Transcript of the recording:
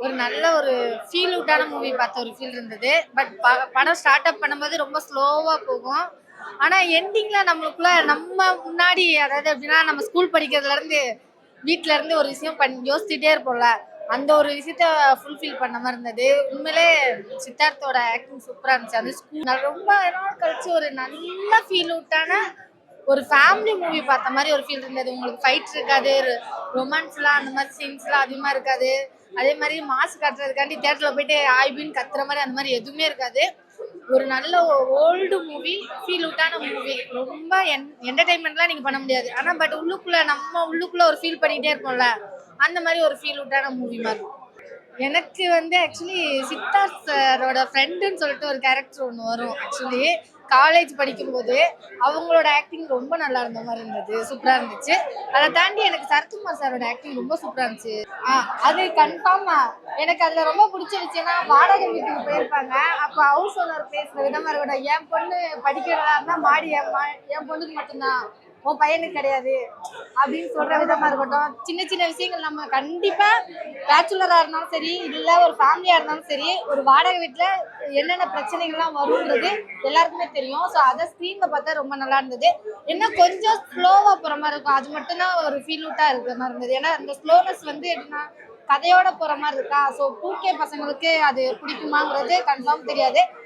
ஒரு நல்ல ஒரு ஃபீல் அவுட்டான மூவி பார்த்த ஒரு ஃபீல் இருந்தது. பட் படம் ஸ்டார்ட் அப் பண்ணும்போது ரொம்ப ஸ்லோவா போகும். ஆனா எண்டிங்ல நம்மளுக்குள்ள நம்ம முன்னாடி அதாவது எப்படின்னா நம்ம ஸ்கூல் படிக்கிறதுல இருந்து வீட்ல இருந்து ஒரு விஷயம் யோசிச்சுட்டே இருப்போம்ல. அந்த ஒரு விஷயத்த ஃபுல்ஃபில் பண்ண மாதிரி இருந்தது. உண்மையிலே சித்தார்த்தோட ஆக்டிங் சூப்பரா இருந்துச்சு. அந்த ஸ்கூல் நான் ரொம்ப நாள் கழிச்சு ஒரு நல்ல ஃபீல் அவுட்டான ஒரு ஃபேமிலி மூவி பார்த்த மாதிரி ஒரு ஃபீல் இருந்தது. உங்களுக்கு ஃபைட் இருக்காது, ரொமான்ஸ்லாம் அந்த மாதிரி சீன்ஸ்லாம் அதிகமா இருக்காது. அதே மாதிரி மாசு காட்டுறதுக்காண்டி தியேட்டர்ல போயிட்டு ஆய்பின்னு கத்துற மாதிரி அந்த மாதிரி எதுவுமே இருக்காது. ஒரு நல்ல ஓல்டு மூவி, ஃபீல் அவுட்டான மூவி. ரொம்ப என்டர்டைன்மெண்ட்லாம் நீங்க பண்ண முடியாது. ஆனா பட் உள்ளுக்குள்ள நம்ம உள்ளுக்குள்ள ஒரு ஃபீல் பண்ணிட்டே இருப்போம்ல, அந்த மாதிரி ஒரு ஃபீல் அவுட்டான மூவி மாதிரி. எனக்கு வந்து ஆக்சுவலி சித்தார்த் சாரோட ஃப்ரெண்டுன்னு சொல்லிட்டு ஒரு கேரக்டர் ஒன்று வரும். ஆக்சுவலி காலேஜ் படிக்கும்போது அவங்களோட ஆக்டிங் ரொம்ப நல்லா இருந்த மாதிரி இருந்தது. சூப்பரா இருந்துச்சு. அதை தாண்டி எனக்கு சரத்குமார் சாரோட ஆக்டிங் ரொம்ப சூப்பரா இருந்துச்சு. அது கன்ஃபார்மா எனக்கு அதுல ரொம்ப பிடிச்சிருச்சுன்னா வாடகை வீட்டுக்கு போயிருப்பாங்க. அப்ப ஹவுஸ் ஓனர் பேசுற விதமா இருக்கட்டும், என் பொண்ணு படிக்கிறதா இருந்தா மாடி என் பொண்ணுக்கு மட்டும்தான், உன் பையனுக்கு கிடையாது அப்படின்னு சொல்ற விதமா இருக்கட்டும். சின்ன சின்ன விஷயங்கள் நம்ம கண்டிப்பா பேச்சுலரா இருந்தாலும் சரி, இல்ல ஒரு ஃபேமிலியா இருந்தாலும் சரி, ஒரு வாடகை வீட்டுல என்னென்ன பிரச்சனைகள்லாம் வரும்ன்றது எல்லாருக்குமே தெரியும். ஸோ அதை ஸ்க்ரீன்ல பார்த்தா ரொம்ப நல்லா இருந்தது. என்ன கொஞ்சம் ஸ்லோவா போற மாதிரி இருக்கும். அது மட்டும் தான் ஒரு ஃபீல் அவுட்டா இருக்கிற மாதிரி இருந்தது. ஏன்னா அந்த ஸ்லோனஸ் வந்து எப்படின்னா கதையோட போற மாதிரி இருக்கா. ஸோ 2K பசங்களுக்கு அது பிடிக்குமாங்கிறது கன்ஃபார்ம் தெரியாது.